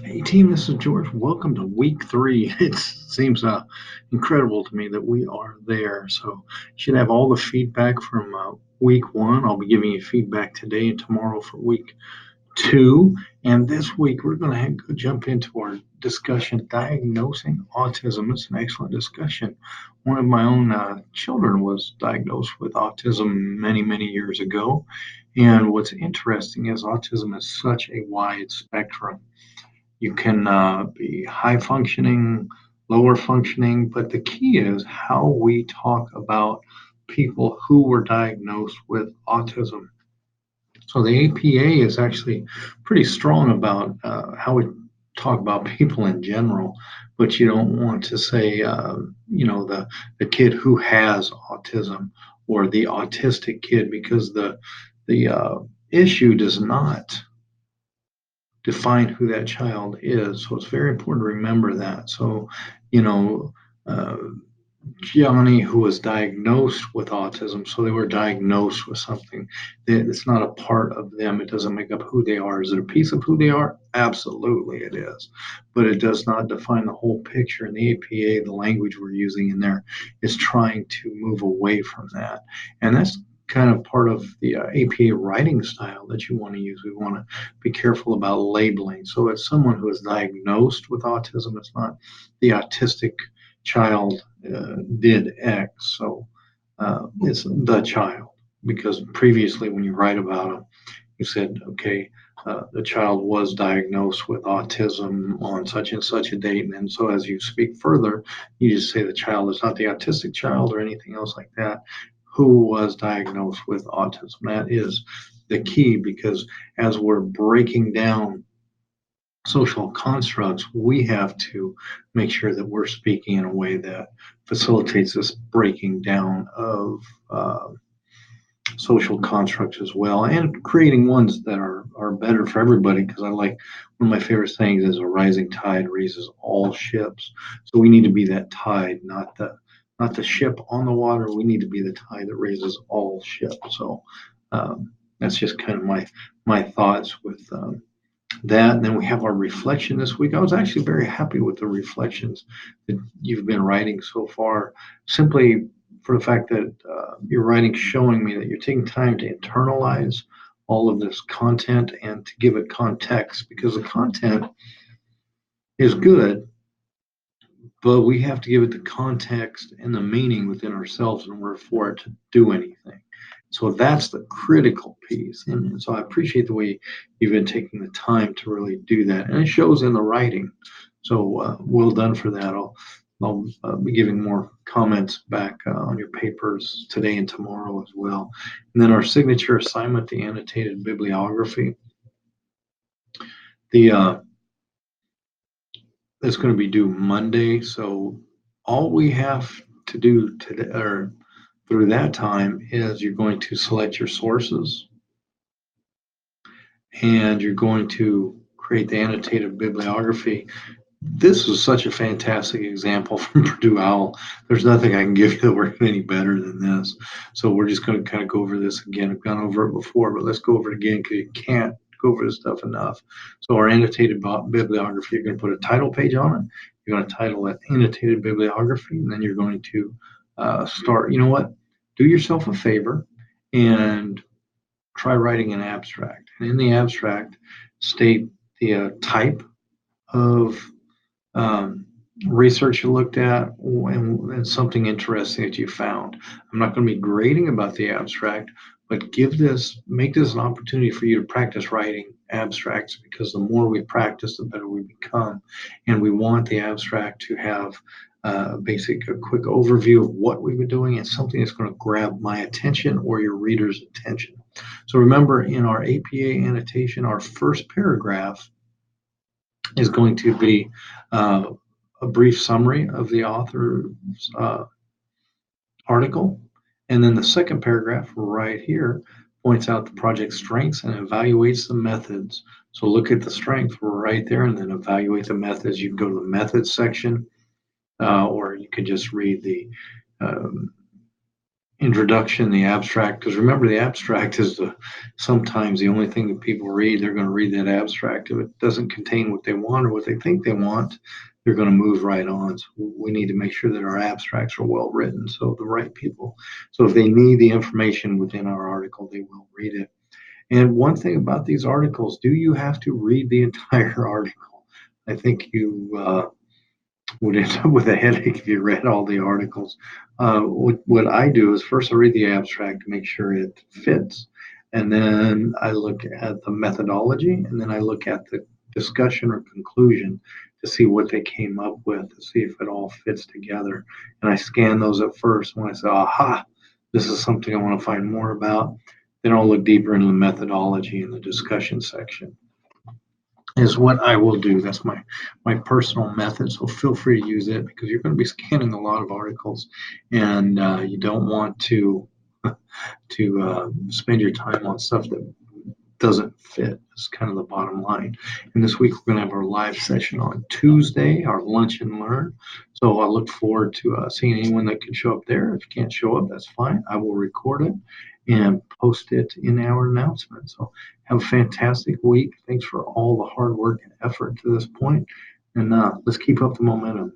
Hey team, this is George. Welcome to week 3. It seems incredible to me that we are there. So you should have all the feedback from week 1. I'll be giving you feedback today and tomorrow for week 2. And this week we're going to jump into our discussion, diagnosing autism. It's an excellent discussion. One of my own children was diagnosed with autism many, many years ago. And what's interesting is autism is such a wide spectrum. You can be high functioning, lower functioning, but the key is how we talk about people who were diagnosed with autism. So the APA is actually pretty strong about how we talk about people in general, but you don't want to say, the kid who has autism or the autistic kid because the issue does not define who that child is. So it's very important to remember that. So, you know, uh, Johnny, who was diagnosed with autism, so they were diagnosed with something. It's not a part of them. It doesn't make up who they are. Is it a piece of who they are? Absolutely, it is. But it does not define the whole picture. And the APA, the language we're using in there, is trying to move away from that. And that's kind of part of the APA writing style that you want to use. We want to be careful about labeling. So it's someone who is diagnosed with autism. It's not the autistic child did X. So it's the child because previously when you write about them, you said, okay, the child was diagnosed with autism on such and such a date. And then so as you speak further, you just say the child is not the autistic child or anything else like that, who was diagnosed with autism. That is the key because as we're breaking down social constructs, we have to make sure that we're speaking in a way that facilitates this breaking down of social constructs as well and creating ones that are better for everybody because I like one of my favorite things is a rising tide raises all ships. So we need to be that tide, not the ship on the water. We need to be the tide that raises all ships. So that's just kind of my thoughts with that. And then we have our reflection this week. I was actually very happy with the reflections that you've been writing so far, simply for the fact that you're writing showing me that you're taking time to internalize all of this content and to give it context because the content is good, but we have to give it the context and the meaning within ourselves in order for it to do anything. So that's the critical piece. And so I appreciate the way you've been taking the time to really do that. And it shows in the writing. So well done for that. I'll be giving more comments back on your papers today and tomorrow as well. And then our signature assignment, the annotated bibliography. The It's going to be due Monday. So all we have to do today or through that time is you're going to select your sources and you're going to create the annotated bibliography. This is such a fantastic example from Purdue Owl. There's nothing I can give you that works any better than this. So we're just going to kind of go over this again. I've gone over it before, but let's go over it again because you can't go over this stuff enough. So our annotated bibliography, you're going to put a title page on it. You're going to title it annotated bibliography, and then you're going to start. You know what? Do yourself a favor and try writing an abstract. And in the abstract, state the type of research you looked at and something interesting that you found. I'm not going to be grading about the abstract, but make this an opportunity for you to practice writing abstracts because the more we practice, the better we become. And we want the abstract to have a quick overview of what we've been doing and something that's going to grab my attention or your reader's attention. So remember, in our APA annotation, our first paragraph is going to be a brief summary of the author's article. And then the second paragraph right here points out the project's strengths and evaluates the methods. So look at the strength right there and then evaluate the methods. You can go to the methods section or you could just read the um, introduction, the abstract, because remember the abstract is sometimes the only thing that people read. They're going to read that abstract. If it doesn't contain what they want or what they think they want, they're going to move right on. So we need to make sure that our abstracts are well written so the right people. So if they need the information within our article, they will read it. And one thing about these articles, do you have to read the entire article? I think you would end up with a headache if you read all the articles. What I do is first I read the abstract to make sure it fits, and then I look at the methodology, and then I look at the discussion or conclusion to see what they came up with, to see if it all fits together. And I scan those at first. When I say, aha, this is something I want to find more about, then I'll look deeper into the methodology in the discussion section is what I will do. That's my personal method. So feel free to use it because you're going to be scanning a lot of articles, and you don't want to spend your time on stuff that doesn't fit. It's kind of the bottom line. And this week we're going to have our live session on Tuesday, our lunch and learn. So I look forward to seeing anyone that can show up there. If you can't show up, that's fine. I will record it and post it in our announcement. So have a fantastic week. Thanks for all the hard work and effort to this point. And let's keep up the momentum.